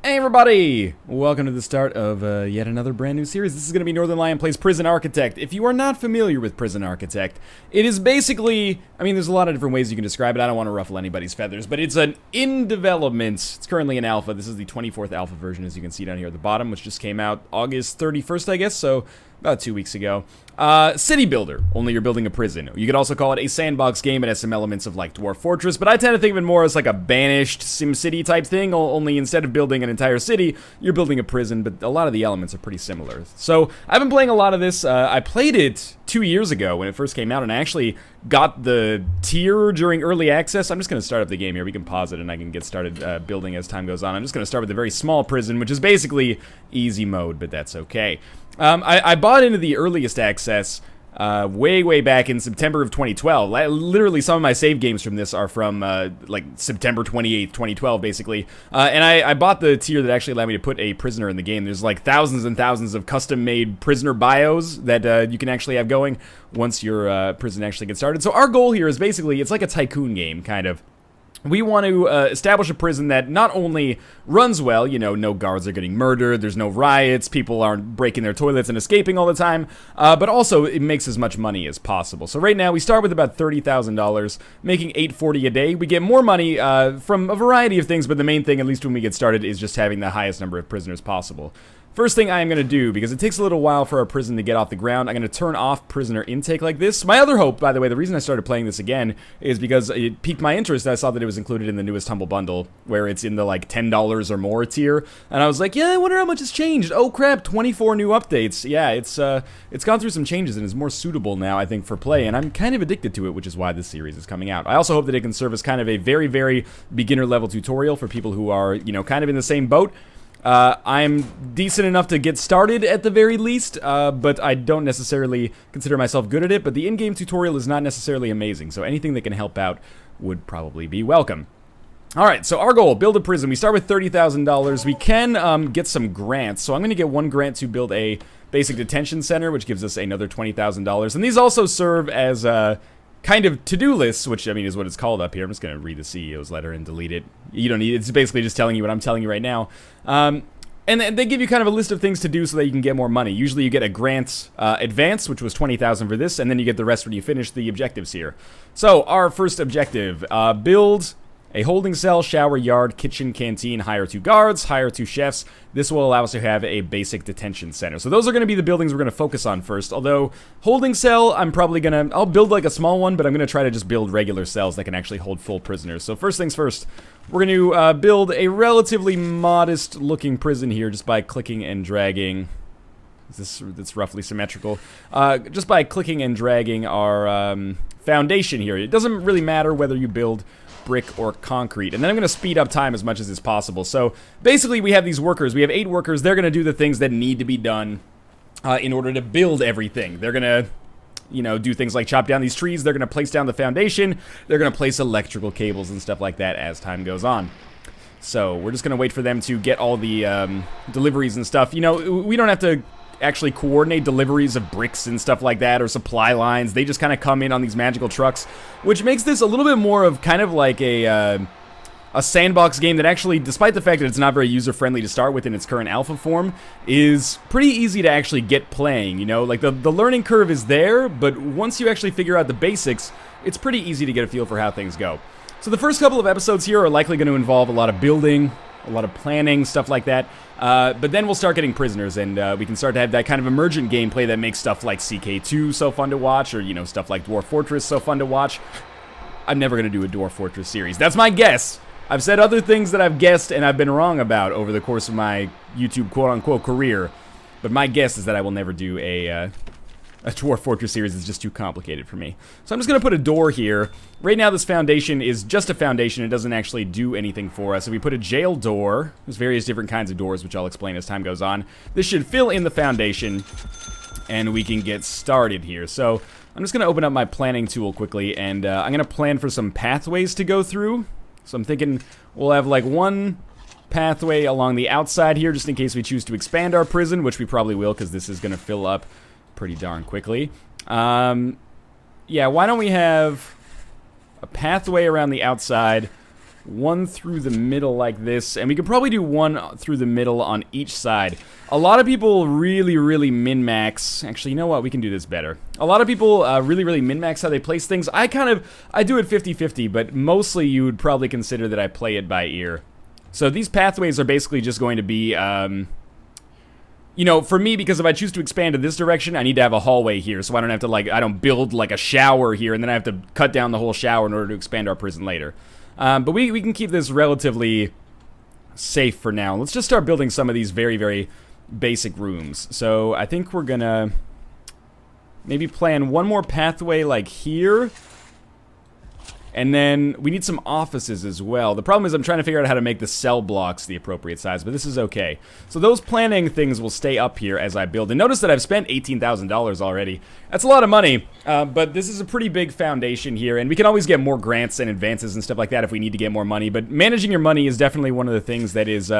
Hey everybody! Welcome to the start of yet another brand new series. This is going to be Northernlion Plays Prison Architect. If you are not familiar with Prison Architect, it is basically, there's a lot of different ways you can describe it. I don't want to ruffle anybody's feathers, but it's an in development. It's currently in alpha. This is the 24th alpha version, as you can see down here at the bottom, which just came out August 31st, I guess, so about 2 weeks ago. City builder, only you're building a prison. You could also call it a sandbox game. It has some elements of like Dwarf Fortress, but I tend to think of it more as like a banished SimCity type thing, only instead of building an entire city, you're building a prison, but a lot of the elements are pretty similar. So I've been playing a lot of this. I played it 2 years ago when it first came out, and I actually got the tier during early access. I'm just going to start up the game here. We can pause it and I can get started building as time goes on. I'm just going to start with a very small prison, which is basically easy mode, but that's okay. I bought into the earliest access way back in September of 2012. Literally, some of my save games from this are from like September 28th, 2012, basically. And I bought the tier that actually allowed me to put a prisoner in the game. There's like thousands and thousands of custom-made prisoner bios that you can actually have going once your prison actually gets started. So our goal here is basically, it's like a tycoon game, kind of. We want to establish a prison that not only runs well, you know, no guards are getting murdered, there's no riots, people aren't breaking their toilets and escaping all the time, but also it makes as much money as possible. So right now we start with about $30,000, making $840 a day. We get more money from a variety of things, but the main thing, at least when we get started, is just having the highest number of prisoners possible. First thing I am going to do, because it takes a little while for our prison to get off the ground, I'm going to turn off prisoner intake like this. My other hope, by the way, the reason I started playing this again is because it piqued my interest. I saw that it was included in the newest Humble Bundle, where it's in the like $10 or more tier, and I was like, yeah, I wonder how much has changed. Oh crap, 24 new updates. Yeah, it's gone through some changes and is more suitable now, I think, for play, and I'm kind of addicted to it, which is why this series is coming out. I also hope that it can serve as kind of a very beginner level tutorial for people who are, you know, kind of in the same boat. I'm decent enough to get started at the very least, but I don't necessarily consider myself good at it, but the in-game tutorial is not necessarily amazing, so anything that can help out would probably be welcome. Alright, so our goal, build a prison. We start with $30,000. We can get some grants, so I'm going to get one grant to build a basic detention center, which gives us another $20,000, and these also serve as kind of to-do lists, which, is what it's called up here. I'm just going to read the CEO's letter and delete it. You don't need it. It's basically just telling you what I'm telling you right now. And they give you kind of a list of things to do so that you can get more money. Usually you get a grant advance, which was $20,000 for this, and then you get the rest when you finish the objectives here. So, our first objective, build a holding cell, shower, yard, kitchen, canteen, hire 2 guards, hire 2 chefs. This will allow us to have a basic detention center. So those are going to be the buildings we're going to focus on first. Although, holding cell, I'll build like a small one, but I'm going to try to just build regular cells that can actually hold full prisoners. So first things first, we're going to build a relatively modest looking prison here just by clicking and dragging. That's roughly symmetrical. Just by clicking and dragging our foundation here. It doesn't really matter whether you build brick or concrete, and then I'm going to speed up time as much as is possible. So basically we have these workers, we have 8 workers, they're going to do the things that need to be done in order to build everything. They're going to, you know, do things like chop down these trees, they're going to place down the foundation, they're going to place electrical cables and stuff like that as time goes on. So we're just going to wait for them to get all the deliveries and stuff. You know, we don't have to actually coordinate deliveries of bricks and stuff like that, or supply lines. They just kind of come in on these magical trucks, which makes this a little bit more of kind of like a sandbox game that actually, despite the fact that it's not very user-friendly to start with in its current alpha form, is pretty easy to actually get playing, you know? Like, the learning curve is there, but once you actually figure out the basics, it's pretty easy to get a feel for how things go. So the first couple of episodes here are likely going to involve a lot of building, a lot of planning, stuff like that. But then we'll start getting prisoners, and we can start to have that kind of emergent gameplay that makes stuff like CK2 so fun to watch, or, you know, stuff like Dwarf Fortress so fun to watch. I'm never going to do a Dwarf Fortress series. That's my guess. I've said other things that I've guessed and I've been wrong about over the course of my YouTube quote-unquote career. But my guess is that I will never do a Dwarf Fortress series. Is just too complicated for me. So I'm just going to put a door here. Right now this foundation is just a foundation. It doesn't actually do anything for us. So we put a jail door. There's various different kinds of doors, which I'll explain as time goes on. This should fill in the foundation, and we can get started here. So I'm just going to open up my planning tool quickly, and I'm going to plan for some pathways to go through. So I'm thinking we'll have like one pathway along the outside here, just in case we choose to expand our prison, which we probably will, because this is going to fill up pretty darn quickly. Yeah, why don't we have a pathway around the outside one through the middle like this, and we could probably do one through the middle on each side. A lot of people really min-max. Actually, you know what? We can do this better. A lot of people really min-max how they place things. I do it 50-50, but mostly you would probably consider that I play it by ear. So these pathways are basically just going to be, you know, for me, because if I choose to expand in this direction, I need to have a hallway here, so I don't have to, like, I don't build, like, a shower here, and then I have to cut down the whole shower in order to expand our prison later. But we can keep this relatively safe for now. Let's just start building some of these very basic rooms. So I think we're gonna maybe plan one more pathway like here. And then we need some offices as well. The problem is I'm trying to figure out how to make the cell blocks the appropriate size, but this is okay. So those planning things will stay up here as I build. And notice that I've spent $18,000 already. That's a lot of money, but this is a pretty big foundation here, and we can always get more grants and advances and stuff like that if we need to get more money. But managing your money is definitely one of the things that is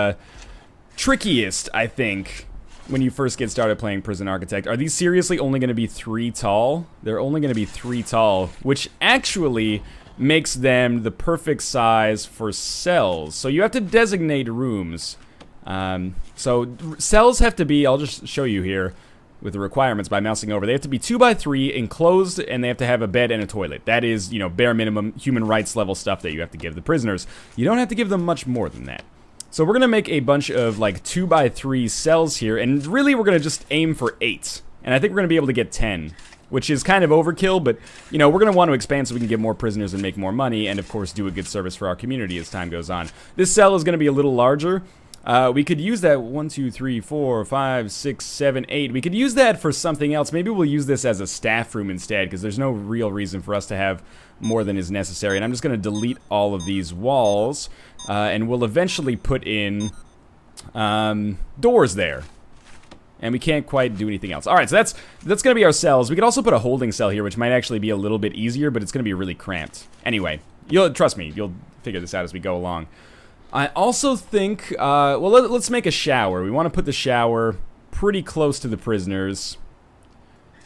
trickiest, I think, when you first get started playing Prison Architect. Are these seriously only going to be 3 tall? They're only going to be 3 tall, which actually makes them the perfect size for cells. So you have to designate rooms. So cells have to be, I'll just show you here with the requirements by mousing over. They have to be 2x3 enclosed, and they have to have a bed and a toilet. That is, you know, bare minimum human rights level stuff that you have to give the prisoners. You don't have to give them much more than that. So we're gonna make a bunch of like 2x3 cells here, and really we're gonna just aim for 8. And I think we're gonna be able to get 10. Which is kind of overkill, but, you know, we're going to want to expand so we can get more prisoners and make more money, and, of course, do a good service for our community as time goes on. This cell is going to be a little larger. We could use that 1, 2, 3, 4, 5, 6, 7, 8. We could use that for something else. Maybe we'll use this as a staff room instead, because there's no real reason for us to have more than is necessary. And I'm just going to delete all of these walls, and we'll eventually put in doors there. And we can't quite do anything else. Alright, so that's going to be our cells. We could also put a holding cell here, which might actually be a little bit easier, but it's going to be really cramped. Anyway, trust me, you'll figure this out as we go along. I also think, well, let's make a shower. We want to put the shower pretty close to the prisoners.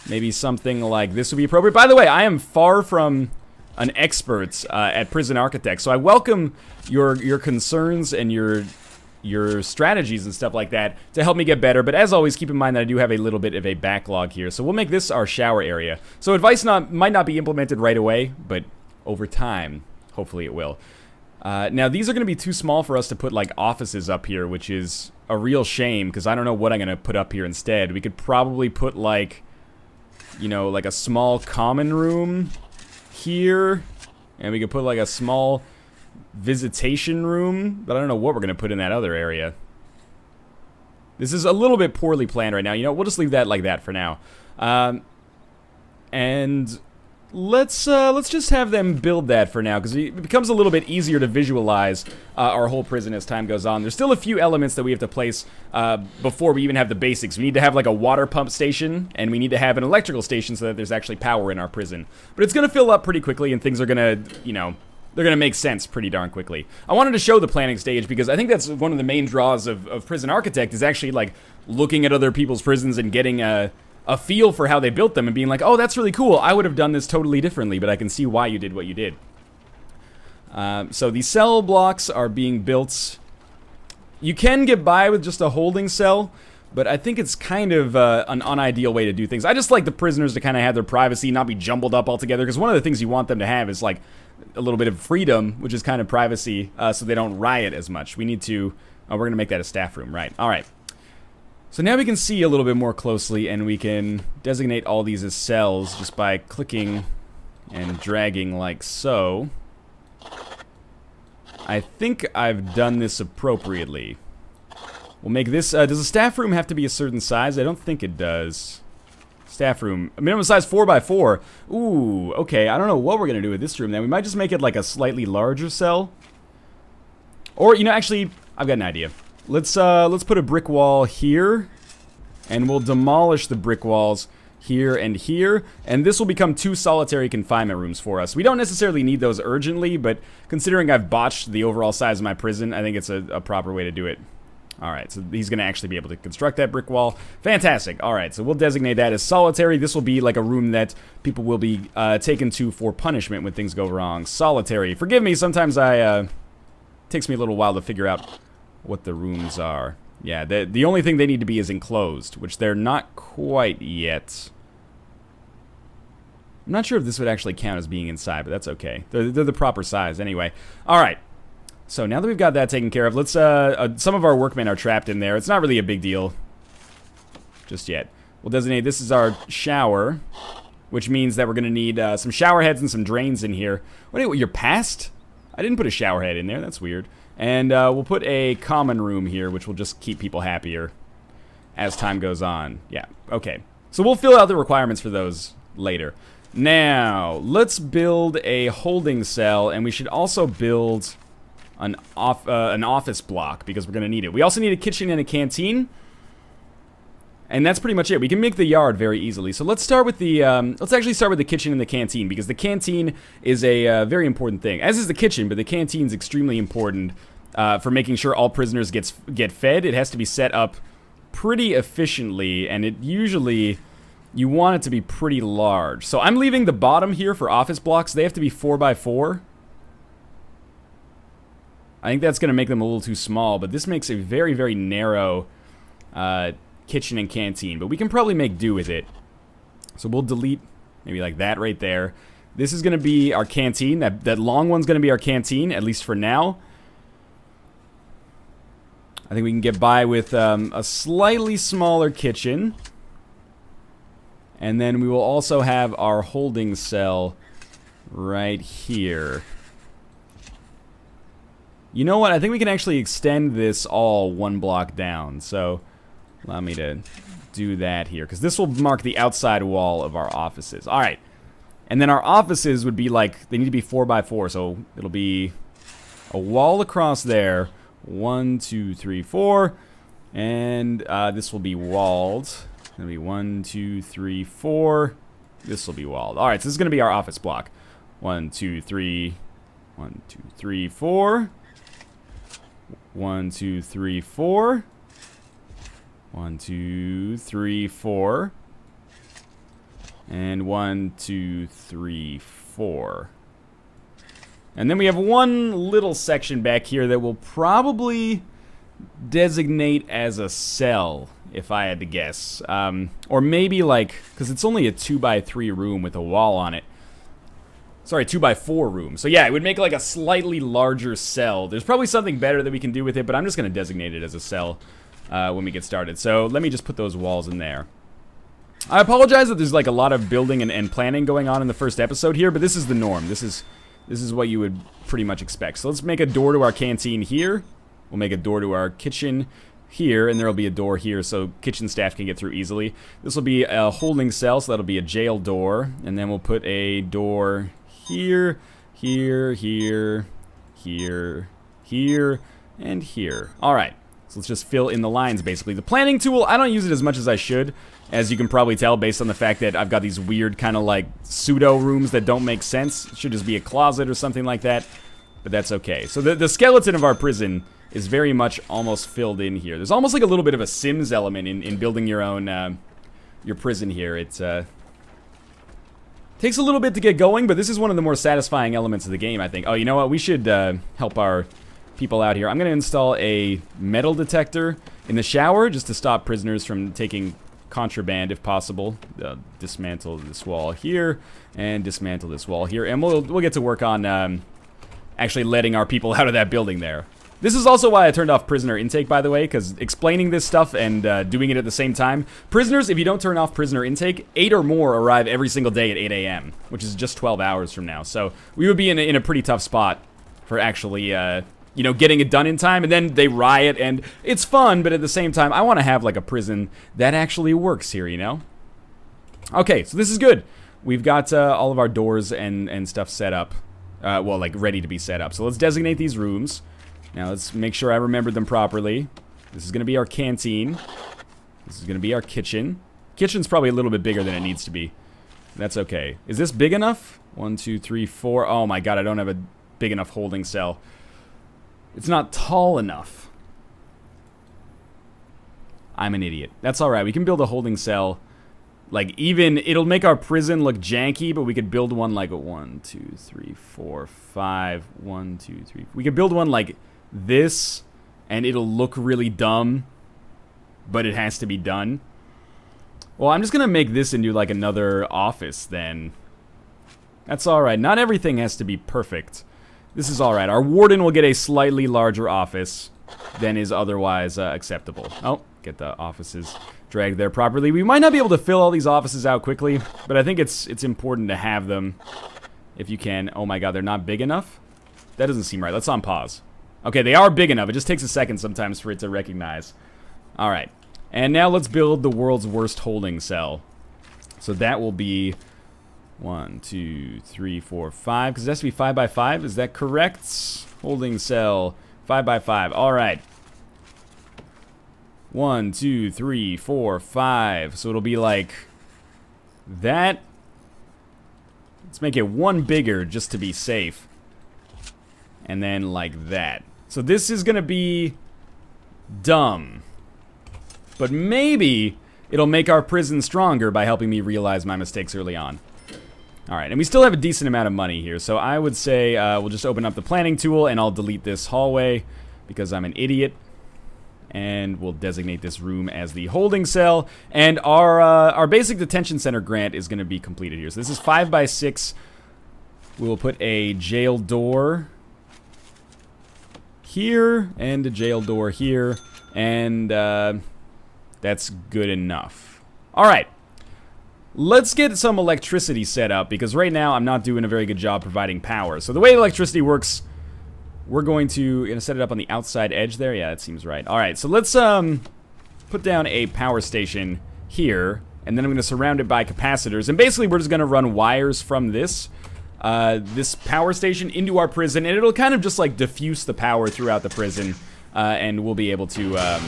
Maybe something like this would be appropriate. By the way, I am far from an expert at Prison Architect, so I welcome your concerns and your strategies and stuff like that to help me get better. But as always, keep in mind that I do have a little bit of a backlog here. So we'll make this our shower area. So advice might not be implemented right away, but over time, hopefully it will. Now, these are going to be too small for us to put, like, offices up here, which is a real shame, because I don't know what I'm going to put up here instead. We could probably put, like, you know, like a small common room here, and we could put, like, a small visitation room, but I don't know what we're going to put in that other area. This is a little bit poorly planned right now. You know, we'll just leave that like that for now. And let's just have them build that for now, because it becomes a little bit easier to visualize our whole prison as time goes on. There's still a few elements that we have to place before we even have the basics. We need to have like a water pump station, and we need to have an electrical station so that there's actually power in our prison. But it's going to fill up pretty quickly, and things are going to, you know, they're going to make sense pretty darn quickly. I wanted to show the planning stage because I think that's one of the main draws of Prison Architect, is actually like looking at other people's prisons and getting a feel for how they built them and being like, oh, that's really cool. I would have done this totally differently, but I can see why you did what you did. So the cell blocks are being built. You can get by with just a holding cell, but I think it's kind of an unideal way to do things. I just like the prisoners to kind of have their privacy, not be jumbled up all together, because one of the things you want them to have is like a little bit of freedom, which is kind of privacy, so they don't riot as much. We need to, we're going to make that a staff room, right? All right. So now we can see a little bit more closely, and we can designate all these as cells just by clicking and dragging like so. I think I've done this appropriately. We'll make this, does a staff room have to be a certain size? I don't think it does. Staff room, minimum size 4x4. Ooh, okay, I don't know what we're gonna do with this room then. We might just make it like a slightly larger cell. Or, you know, actually, I've got an idea. Let's put a brick wall here, and we'll demolish the brick walls here and here, and this will become 2 solitary confinement rooms for us. We don't necessarily need those urgently, but considering I've botched the overall size of my prison, I think it's a proper way to do it. Alright, so he's going to actually be able to construct that brick wall. Fantastic. Alright, so we'll designate that as solitary. This will be like a room that people will be taken to for punishment when things go wrong. Solitary. Forgive me, sometimes I takes me a little while to figure out what the rooms are. Yeah, the only thing they need to be is enclosed, which they're not quite yet. I'm not sure if this would actually count as being inside, but that's okay. They're the proper size anyway. All right. So now that we've got that taken care of, let's, some of our workmen are trapped in there. It's not really a big deal just yet. We'll designate this is our shower, which means that we're going to need some shower heads and some drains in here. Wait, you're past? I didn't put a shower head in there. That's weird. And we'll put a common room here, which will just keep people happier as time goes on. Yeah, okay. So we'll fill out the requirements for those later. Now, let's build a holding cell, and we should also build an office block, because we're going to need it. We also need a kitchen and a canteen, and that's pretty much it. We can make the yard very easily. So let's start with the, let's actually start with the kitchen and the canteen, because the canteen is a very important thing, as is the kitchen, but the canteen is extremely important for making sure all prisoners get fed. It has to be set up pretty efficiently, and it usually, you want it to be pretty large. So I'm leaving the bottom here for office blocks. They have to be 4x4. I think that's going to make them a little too small, but this makes a very, very narrow kitchen and canteen. But we can probably make do with it. So we'll delete maybe like that right there. This is going to be our canteen. That long one's going to be our canteen, at least for now. I think we can get by with a slightly smaller kitchen. And then we will also have our holding cell right here. You know what? I think we can actually extend this all one block down. So allow me to do that here, because this will mark the outside wall of our offices. All right. And then our offices would be like, they need to be 4x4. So it'll be a wall across there. 1, 2, 3, 4. And this will be walled. It's going to be 1, 2, 3, 4. This will be walled. All right, so this is going to be our office block. 1, 2, 3. 1, 2, 3, 4. 1, 2, 3, 4. 1, 2, 3, 4. And 1, 2, 3, 4. And then we have one little section back here that will probably designate as a cell, if I had to guess. Or maybe like, because it's only a 2x3 room with a wall on it. Sorry, 2x4 room. So yeah, it would make like a slightly larger cell. There's probably something better that we can do with it, but I'm just going to designate it as a cell when we get started. So let me just put those walls in there. I apologize that there's like a lot of building and planning going on in the first episode here, but this is the norm. This is what you would pretty much expect. So let's make a door to our canteen here. We'll make a door to our kitchen here, and there will be a door here so kitchen staff can get through easily. This will be a holding cell, so that'll be a jail door. And then we'll put a door here, here, here, here, here, and here. All right. So let's just fill in the lines, basically. The planning tool, I don't use it as much as I should, as you can probably tell based on the fact that I've got these weird kind of like pseudo rooms that don't make sense. It should just be a closet or something like that, but that's okay. So the skeleton of our prison is very much almost filled in here. There's almost like a little bit of a Sims element in building your own, your prison here. It takes a little bit to get going, but this is one of the more satisfying elements of the game, I think. Oh, you know what? We should help our people out here. I'm going to install a metal detector in the shower just to stop prisoners from taking contraband if possible. Dismantle this wall here and dismantle this wall here, and we'll get to work on actually letting our people out of that building there. This is also why I turned off prisoner intake, by the way, because explaining this stuff and doing it at the same time. Prisoners, if you don't turn off prisoner intake, 8 or more arrive every single day at 8 a.m., which is just 12 hours from now. So we would be in a pretty tough spot for actually, you know, getting it done in time. And then they riot, and it's fun, but at the same time, I want to have like a prison that actually works here, you know? Okay, so this is good. We've got all of our doors and stuff set up. Well, like ready to be set up. So let's designate these rooms. Now let's make sure I remembered them properly. This is going to be our canteen. This is going to be our kitchen. Kitchen's probably a little bit bigger than it needs to be. That's okay. Is this big enough? 1, 2, 3, 4. Oh my god, I don't have a big enough holding cell. It's not tall enough. I'm an idiot. That's alright. We can build a holding cell. Like, even, it'll make our prison look janky, but we could build one like a 1, 2, 3, 4, 5. 1, 2, 3. We could build one like this, and it'll look really dumb, but it has to be done. Well, I'm just gonna make this into like another office then. That's alright. Not everything has to be perfect. This is alright. Our warden will get a slightly larger office than is otherwise acceptable. Oh, get the offices dragged there properly. We might not be able to fill all these offices out quickly, but I think it's important to have them if you can. Oh my god, they're not big enough? That doesn't seem right. Let's on pause. Okay, they are big enough. It just takes a second sometimes for it to recognize. Alright. And now let's build the world's worst holding cell. So that will be 1, 2, 3, 4, 5. Because it has to be 5 by 5. Is that correct? Holding cell 5 by 5. Alright. 1, 2, 3, 4, 5. So it'll be like that. Let's make it one bigger just to be safe. And then like that. So this is going to be dumb. But maybe it'll make our prison stronger by helping me realize my mistakes early on. Alright, and we still have a decent amount of money here. So I would say we'll just open up the planning tool and I'll delete this hallway because I'm an idiot. And we'll designate this room as the holding cell. And our basic detention center grant is going to be completed here. So this is 5 by 6. We will put a jail door here and a jail door here. And that's good enough. Alright. Let's get some electricity set up because right now I'm not doing a very good job providing power. So the way electricity works, we're going to set it up on the outside edge there. Yeah, that seems right. Alright, so let's put down a power station here. And then I'm going to surround it by capacitors. And basically we're just going to run wires from this power station into our prison. And it'll kind of just like diffuse the power throughout the prison. And we'll be able to,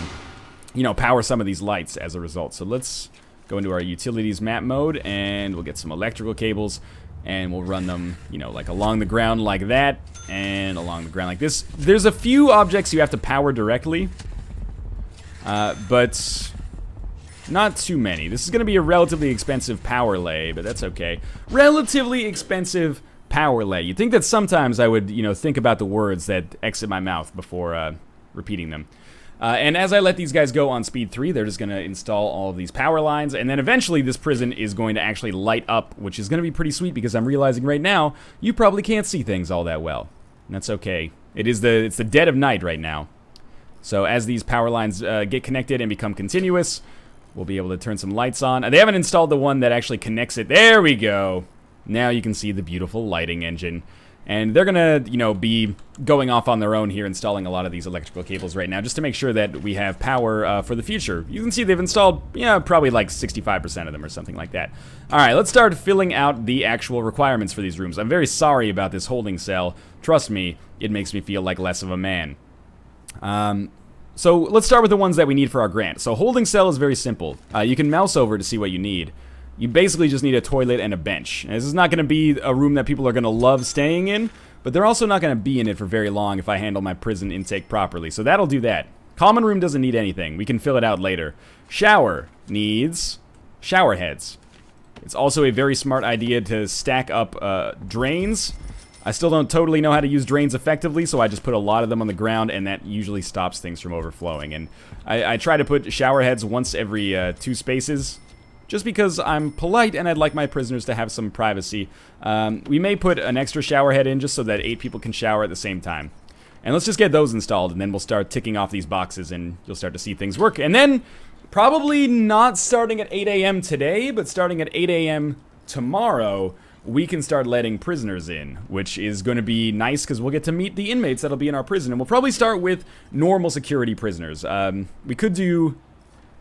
power some of these lights as a result. So let's go into our utilities map mode. And we'll get some electrical cables. And we'll run them, like along the ground like that. And along the ground like this. There's a few objects you have to power directly. But not too many. This is going to be a relatively expensive power lay, but that's okay. Relatively expensive power lay. You'd think that sometimes I would, think about the words that exit my mouth before repeating them. And as I let these guys go on speed 3, they're just going to install all of these power lines. And then eventually this prison is going to actually light up, which is going to be pretty sweet because I'm realizing right now you probably can't see things all that well. And that's okay. It's the dead of night right now. So as these power lines get connected and become continuous, we'll be able to turn some lights on. They haven't installed the one that actually connects it. There we go. Now you can see the beautiful lighting engine. And they're going to, be going off on their own here, installing a lot of these electrical cables right now, just to make sure that we have power for the future. You can see they've installed, probably like 65% of them or something like that. All right, let's start filling out the actual requirements for these rooms. I'm very sorry about this holding cell. Trust me, it makes me feel like less of a man. So let's start with the ones that we need for our grant. So holding cell is very simple. You can mouse over to see what you need. You basically just need a toilet and a bench. And this is not going to be a room that people are going to love staying in, but they're also not going to be in it for very long if I handle my prison intake properly. So that'll do that. Common room doesn't need anything. We can fill it out later. Shower needs shower heads. It's also a very smart idea to stack up drains. I still don't totally know how to use drains effectively, so I just put a lot of them on the ground, and that usually stops things from overflowing. And I try to put shower heads once every 2 spaces. Just because I'm polite and I'd like my prisoners to have some privacy. We may put an extra shower head in just so that 8 people can shower at the same time. And let's just get those installed and then we'll start ticking off these boxes and you'll start to see things work. And then, probably not starting at 8 a.m. today, but starting at 8 a.m. tomorrow, we can start letting prisoners in, which is going to be nice because we'll get to meet the inmates that'll be in our prison. And we'll probably start with normal security prisoners. We could do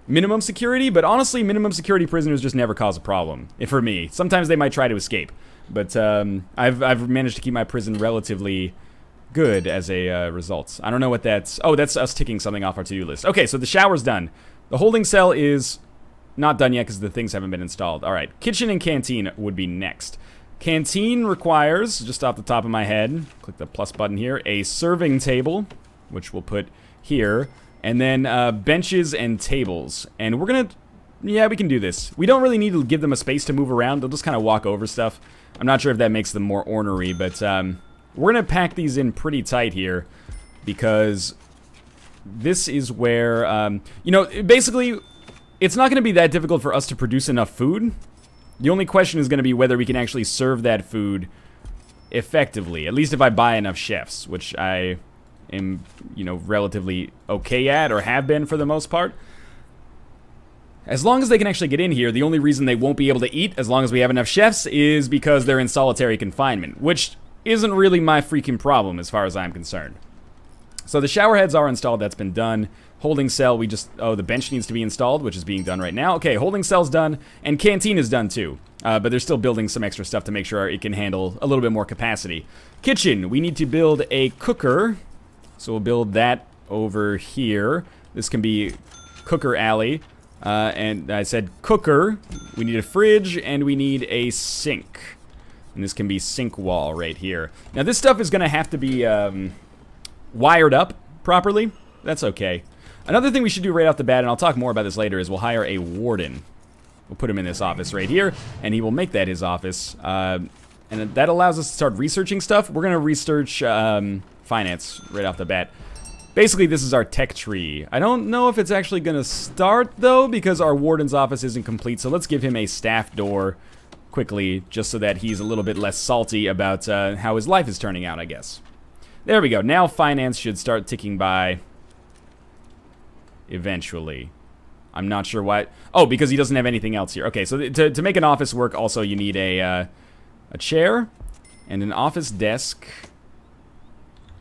minimum security, but honestly, minimum security prisoners just never cause a problem. For me, sometimes they might try to escape, but I've managed to keep my prison relatively good as a result. I don't know what that's. Oh, that's us ticking something off our to-do list. Okay, so the shower's done. The holding cell is not done yet because the things haven't been installed. All right, kitchen and canteen would be next. Canteen requires, just off the top of my head, click the plus button here, a serving table, which we'll put here. And then benches and tables. And we're going to... Yeah, we can do this. We don't really need to give them a space to move around. They'll just kind of walk over stuff. I'm not sure if that makes them more ornery, but we're going to pack these in pretty tight here. because this is where, you know, basically, it's not going to be that difficult for us to produce enough food. The only question is going to be whether we can actually serve that food effectively, at least if I buy enough chefs, which I am, you know, relatively okay at, or have been for the most part. As long as they can actually get in here, the only reason they won't be able to eat, as long as we have enough chefs, is because they're in solitary confinement, which isn't really my freaking problem as far as I'm concerned. So the shower heads are installed, that's been done. Holding cell, we just, oh, the bench needs to be installed, which is being done right now. Okay, holding cell's done, and canteen is done too. But they're still building some extra stuff to make sure it can handle a little bit more capacity. Kitchen, we need to build a cooker. So we'll build that over here. This can be cooker alley. And I said cooker, we need a fridge, and we need a sink. And this can be sink wall right here. Now this stuff is gonna have to be wired up properly. That's okay. Another thing we should do right off the bat, and I'll talk more about this later, is we'll hire a warden. We'll put him in this office right here, and he will make that his office. And that allows us to start researching stuff. We're gonna research finance right off the bat. Basically, this is our tech tree. I don't know if it's actually gonna start, though, because our warden's office isn't complete, so let's give him a staff door quickly, just so that he's a little bit less salty about how his life is turning out, I guess. There we go. Now finance should start ticking by eventually. I'm not sure why. Oh, because he doesn't have anything else here. Okay, so to make an office work, also you need a chair and an office desk,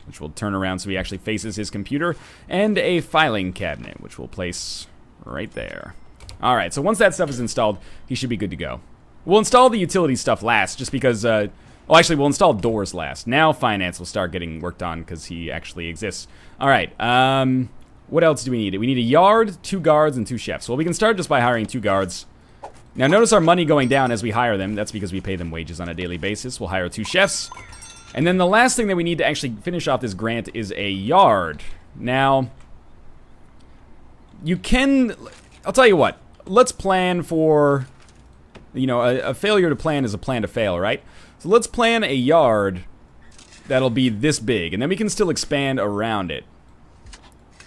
which will turn around so he actually faces his computer, and a filing cabinet, which we'll place right there. All right, so once that stuff is installed, he should be good to go. We'll install the utility stuff last, just because, well, actually, we'll install doors last. Now finance will start getting worked on, because he actually exists. All right, what else do we need? We need a yard, 2 guards, and 2 chefs. Well, we can start just by hiring 2 guards. Now, notice our money going down as we hire them. That's because we pay them wages on a daily basis. We'll hire 2 chefs. And then the last thing that we need to actually finish off this grant is a yard. Now, you can... I'll tell you what. Let's plan for... You know, a failure to plan is a plan to fail, right? So let's plan a yard that'll be this big, and then we can still expand around it.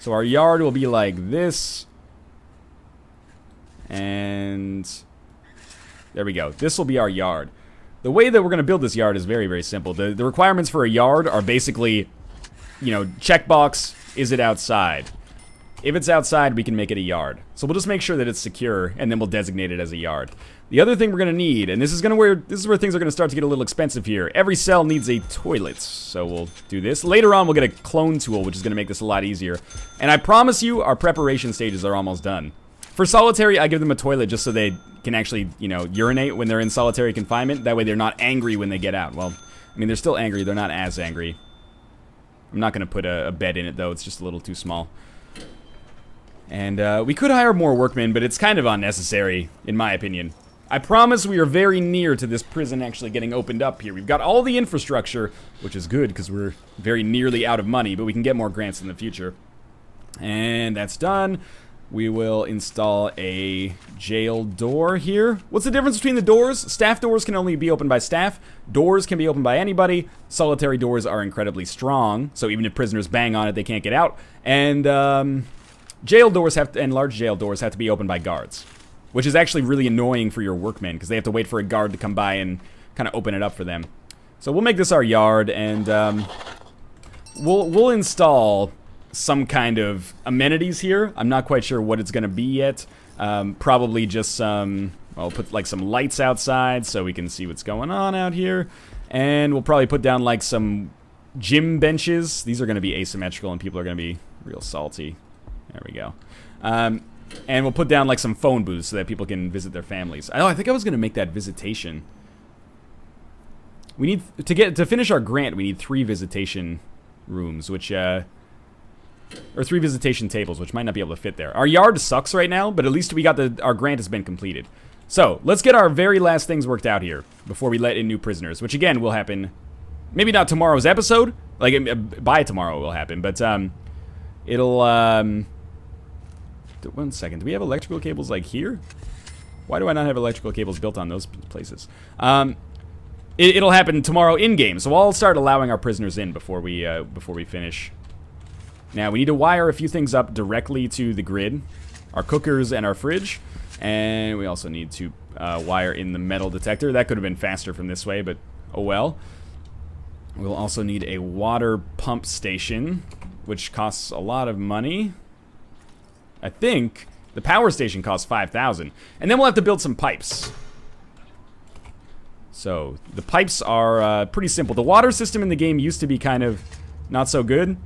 So our yard will be like this. And... there we go. This will be our yard. The way that we're going to build this yard is very, very simple. The requirements for a yard are basically, you know, checkbox, is it outside? If it's outside, we can make it a yard. So we'll just make sure that it's secure, and then we'll designate it as a yard. The other thing we're going to need, and this is where things are going to start to get a little expensive here. Every cell needs a toilet, so we'll do this. Later on, we'll get a clone tool, which is going to make this a lot easier. And I promise you, our preparation stages are almost done. For solitary, I give them a toilet just so they can actually, you know, urinate when they're in solitary confinement. That way they're not angry when they get out. Well, I mean, they're still angry. They're not as angry. I'm not going to put a bed in it, though. It's just a little too small. And we could hire more workmen, but it's kind of unnecessary, in my opinion. I promise we are very near to this prison actually getting opened up here. We've got all the infrastructure, which is good because we're very nearly out of money, but we can get more grants in the future. And that's done. We will install a jail door here. What's the difference between the doors? Staff doors can only be opened by staff. Doors can be opened by anybody. Solitary doors are incredibly strong, so even if prisoners bang on it, they can't get out. And jail doors and large jail doors have to be opened by guards, which is actually really annoying for your workmen because they have to wait for a guard to come by and kind of open it up for them. So we'll make this our yard, and we'll install some kind of amenities here. I'm not quite sure what it's going to be yet. Probably just some, well, put like some lights outside so we can see what's going on out here. And we'll probably put down like some gym benches. These are going to be asymmetrical and people are going to be real salty. There we go. And we'll put down like some phone booths so that people can visit their families. Oh, I think I was going to make that visitation. We need, to finish our grant, we need 3 visitation rooms, which, or 3 visitation tables, which might not be able to fit there. Our yard sucks right now, but at least we got our grant has been completed. So, let's get our very last things worked out here before we let in new prisoners, which again will happen, maybe not tomorrow's episode, like by tomorrow it will happen, but it'll, 1 second, do we have electrical cables like here? Why do I not have electrical cables built on those places? It'll happen tomorrow in-game, so I'll start allowing our prisoners in before we finish Now, we need to wire a few things up directly to the grid. Our cookers and our fridge. And we also need to wire in the metal detector. That could have been faster from this way, but oh well. We'll also need a water pump station, which costs a lot of money. I think the power station costs 5,000. And then we'll have to build some pipes. So, the pipes are pretty simple. The water system in the game used to be kind of not so good.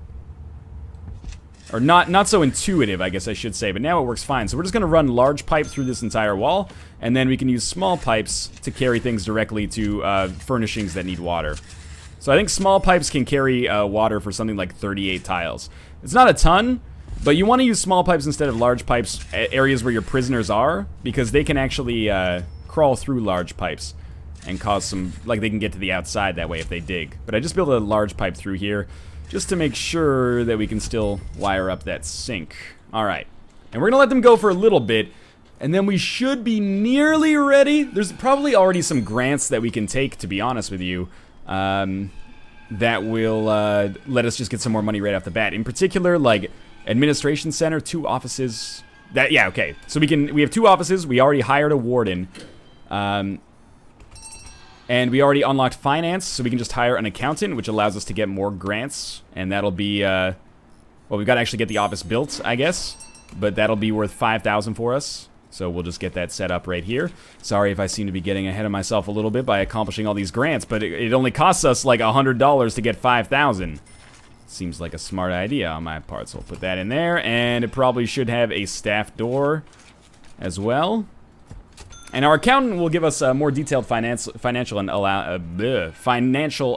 Or not so intuitive, I guess I should say, but now it works fine. So we're just going to run large pipe through this entire wall, and then we can use small pipes to carry things directly to furnishings that need water. So I think small pipes can carry water for something like 38 tiles. It's not a ton, but you want to use small pipes instead of large pipes at areas where your prisoners are, because they can actually crawl through large pipes and cause some, like they can get to the outside that way if they dig. But I just built a large pipe through here, just to make sure that we can still wire up that sink. Alright. And we're going to let them go for a little bit, and then we should be nearly ready. There's probably already some grants that we can take, to be honest with you, that will let us just get some more money right off the bat. In particular, like, administration center, 2 offices. Yeah, okay. So we have 2 offices. We already hired a warden. And we already unlocked finance, so we can just hire an accountant, which allows us to get more grants. And that'll be, well, we've got to actually get the office built, I guess. But that'll be worth 5,000 for us. So we'll just get that set up right here. Sorry if I seem to be getting ahead of myself a little bit by accomplishing all these grants, but it only costs us like $100 to get 5,000. Seems like a smart idea on my part, so we'll put that in there. And it probably should have a staff door as well. And our accountant will give us more detailed financial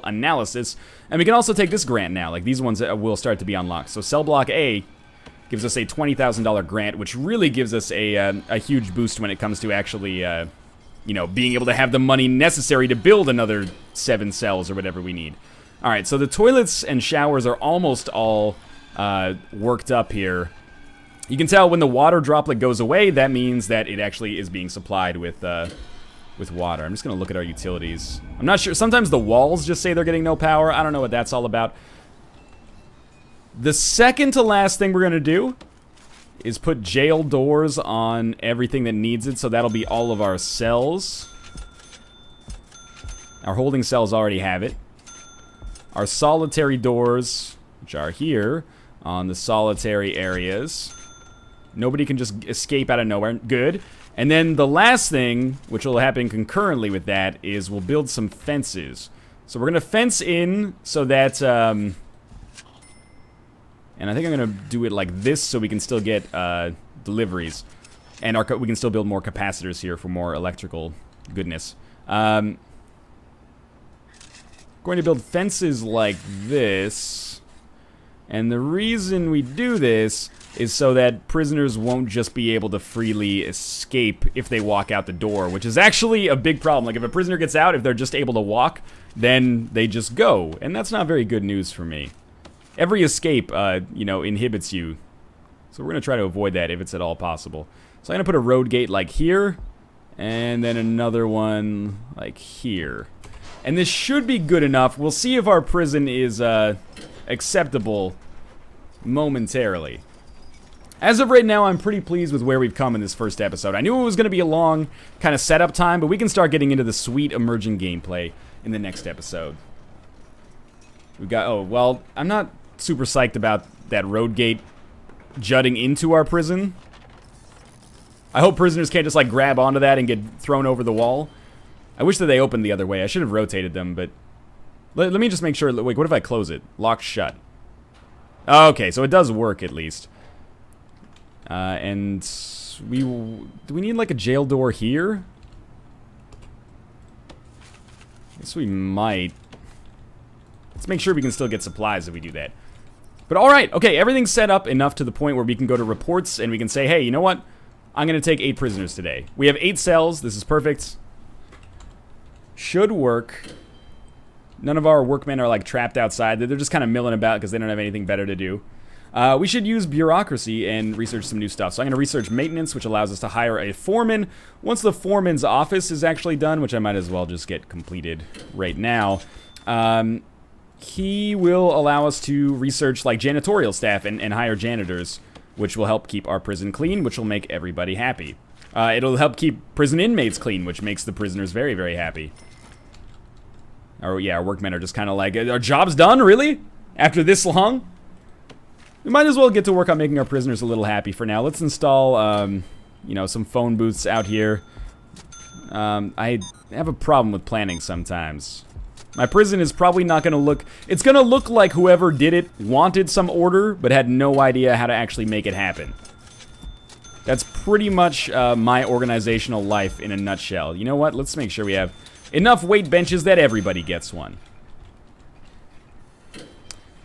analysis. And we can also take this grant now. Like, these ones will start to be unlocked. So Cell Block A gives us a $20,000 grant, which really gives us a huge boost when it comes to actually, you know, being able to have the money necessary to build another 7 cells or whatever we need. All right, so the toilets and showers are almost all worked up here. You can tell when the water droplet goes away, that means that it actually is being supplied with water. I'm just going to look at our utilities. I'm not sure. Sometimes the walls just say they're getting no power. I don't know what that's all about. The second to last thing we're going to do is put jail doors on everything that needs it. So that'll be all of our cells. Our holding cells already have it. Our solitary doors, which are here on the solitary areas. Nobody can just escape out of nowhere. Good. And then the last thing, which will happen concurrently with that, is we'll build some fences. So we're going to fence in so that, and I think I'm going to do it like this so we can still get deliveries. And we can still build more capacitors here for more electrical goodness. Going to build fences like this. And the reason we do this is so that prisoners won't just be able to freely escape if they walk out the door, which is actually a big problem. Like, if a prisoner gets out, if they're just able to walk, then they just go. And that's not very good news for me. Every escape, you know, inhibits you. So we're going to try to avoid that if it's at all possible. So I'm going to put a road gate like here, and then another one like here. And this should be good enough. We'll see if our prison is acceptable momentarily. As of right now, I'm pretty pleased with where we've come in this first episode. I knew it was going to be a long kind of setup time, but we can start getting into the sweet emerging gameplay in the next episode. We got, oh, well, I'm not super psyched about that road gate jutting into our prison. I hope prisoners can't just, like, grab onto that and get thrown over the wall. I wish that they opened the other way. I should have rotated them, but let me just make sure. Wait, what if I close it? Locked shut. Okay, so it does work at least. And do we need like a jail door here? Guess we might. Let's make sure we can still get supplies if we do that. But alright, okay, everything's set up enough to the point where we can go to reports and we can say, hey, you know what? I'm going to take 8 prisoners today. We have 8 cells. This is perfect. Should work. None of our workmen are like trapped outside. They're just kind of milling about because they don't have anything better to do. We should use bureaucracy and research some new stuff. So I'm going to research maintenance, which allows us to hire a foreman. Once the foreman's office is actually done, which I might as well just get completed right now, he will allow us to research like janitorial staff and hire janitors, which will help keep our prison clean, which will make everybody happy. It'll help keep prison inmates clean, which makes the prisoners very, very happy. Oh yeah, our workmen are just kind of like, our job's done, really? After this long? We might as well get to work on making our prisoners a little happy for now. Let's install, you know, some phone booths out here. I have a problem with planning sometimes. My prison is probably not going to look... It's going to look like whoever did it wanted some order, but had no idea how to actually make it happen. That's pretty much my organizational life in a nutshell. You know what? Let's make sure we have enough weight benches that everybody gets one.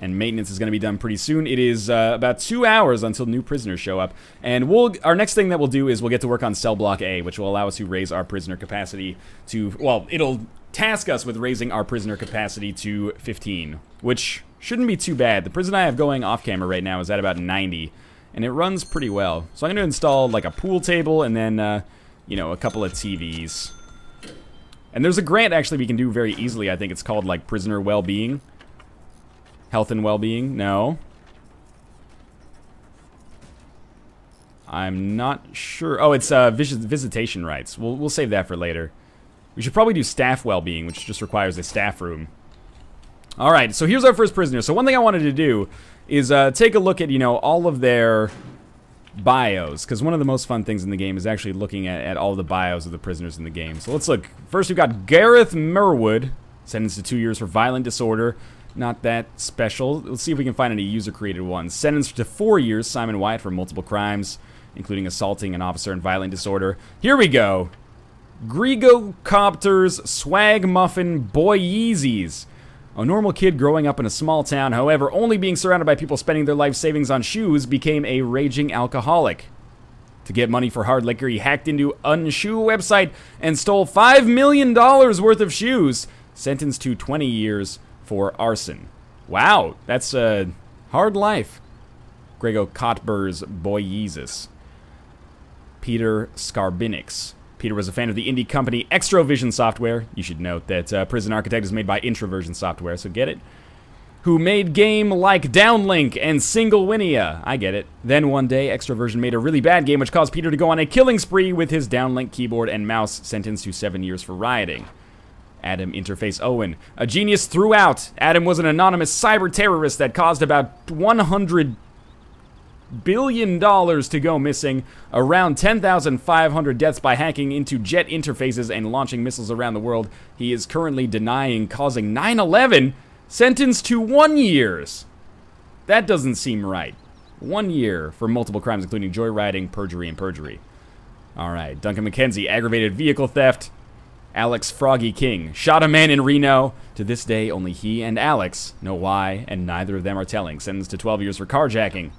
And maintenance is going to be done pretty soon. It is about 2 hours until new prisoners show up. And our next thing that we'll do is we'll get to work on cell block A, which will allow us to raise our prisoner capacity to... Well, it'll task us with raising our prisoner capacity to 15, which shouldn't be too bad. The prison I have going off camera right now is at about 90, and it runs pretty well. So I'm going to install like a pool table and then, you know, a couple of TVs. And there's a grant actually we can do very easily. I think it's called like prisoner well-being. Health and well-being? No. I'm not sure. Oh, it's visitation rights. We'll save that for later. We should probably do staff well-being, which just requires a staff room. All right, so here's our first prisoner. So one thing I wanted to do is take a look at, you know, all of their bios, because one of the most fun things in the game is actually looking at all the bios of the prisoners in the game. So let's look. First, we've got Gareth Merwood, sentenced to 2 years for violent disorder. Not that special. Let's see if we can find any user-created ones. Sentenced to 4 years, Simon Wyatt, for multiple crimes, including assaulting an officer and violent disorder. Here we go. Grego Copter's Swag Muffin Boy Yeezys. A normal kid growing up in a small town, however, only being surrounded by people spending their life savings on shoes, became a raging alcoholic. To get money for hard liquor, he hacked into Unshoe website and stole $5 million worth of shoes, sentenced to 20 years for arson. Wow, that's a hard life. Grego Cotber's Boy Yeezus. Peter Skarbinix. Peter was a fan of the indie company Extrovision Software. You should note that Prison Architect is made by Introversion Software, so get it. Who made game like Downlink and Singlewinia. I get it. Then one day, Extroversion made a really bad game which caused Peter to go on a killing spree with his Downlink keyboard and mouse, sentenced to 7 years for rioting. Adam Interface Owen. A genius throughout. Adam was an anonymous cyber terrorist that caused about $100 billion to go missing, around 10,500 deaths by hacking into jet interfaces and launching missiles around the world. He is currently denying causing 9/11, sentenced to 1 year. That doesn't seem right. 1 year for multiple crimes, including joyriding, perjury, and perjury. All right, Duncan McKenzie, aggravated vehicle theft. Alex Froggy King shot a man in Reno. To this day, only he and Alex know why, and neither of them are telling. Sentenced to 12 years for carjacking.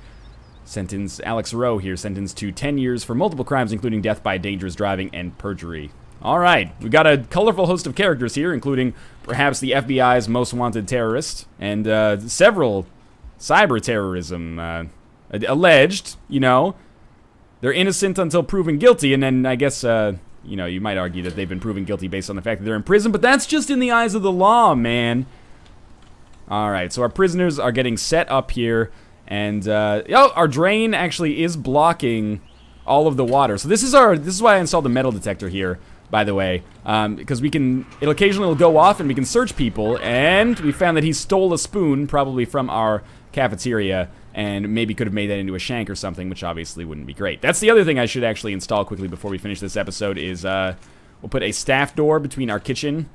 Alex Rowe here, sentenced to 10 years for multiple crimes, including death by dangerous driving and perjury. All right, we've got a colorful host of characters here, including perhaps the FBI's most wanted terrorist, and several cyber terrorism alleged, you know. They're innocent until proven guilty, and then I guess, you know, you might argue that they've been proven guilty based on the fact that they're in prison, but that's just in the eyes of the law, man. All right, so our prisoners are getting set up here. And our drain actually is blocking all of the water. So this is why I installed the metal detector here, by the way, because it'll occasionally go off and we can search people. And we found that he stole a spoon, probably from our cafeteria, and maybe could have made that into a shank or something, which obviously wouldn't be great. That's the other thing I should actually install quickly before we finish this episode is we'll put a staff door between our kitchen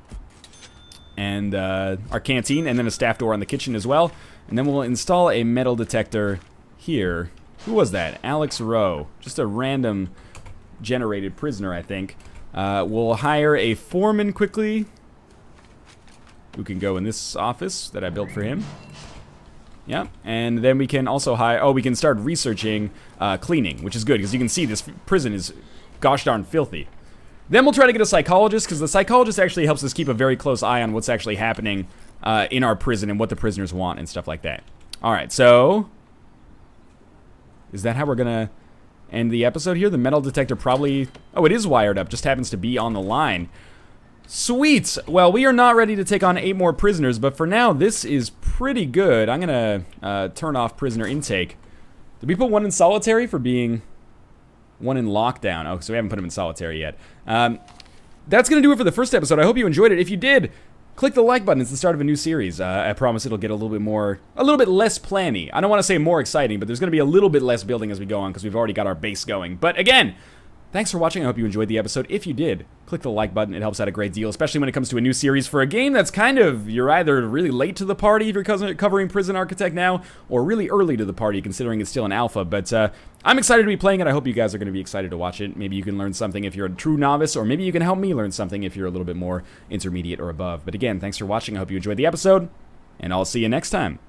and our canteen, and then a staff door on the kitchen as well. And then we'll install a metal detector here. Who was that? Alex Rowe. Just a random generated prisoner, I think. We'll hire a foreman quickly, who can go in this office that I built for him. Yeah, and then we can also hire... Oh, we can start researching cleaning, which is good, because you can see this prison is gosh darn filthy. Then we'll try to get a psychologist, because the psychologist actually helps us keep a very close eye on what's actually happening in our prison and what the prisoners want and stuff like that. All right, so is that how we're going to end the episode here? The metal detector probably... Oh, it is wired up, just happens to be on the line. Sweet! Well, we are not ready to take on 8 more prisoners, but for now, this is pretty good. I'm gonna turn off prisoner intake. Did we put one in solitary for being one in lockdown? Oh, so we haven't put him in solitary yet. That's gonna do it for the first episode. I hope you enjoyed it. If you did, click the like button. It's the start of a new series. I promise it'll get a little bit less planny. I don't want to say more exciting, but there's gonna be a little bit less building as we go on because we've already got our base going. But again, thanks for watching. I hope you enjoyed the episode. If you did, click the like button. It helps out a great deal, especially when it comes to a new series for a game that's kind of, you're either really late to the party if you're covering Prison Architect now, or really early to the party considering it's still an alpha. But I'm excited to be playing it. I hope you guys are going to be excited to watch it. Maybe you can learn something if you're a true novice, or maybe you can help me learn something if you're a little bit more intermediate or above. But again, thanks for watching. I hope you enjoyed the episode, and I'll see you next time.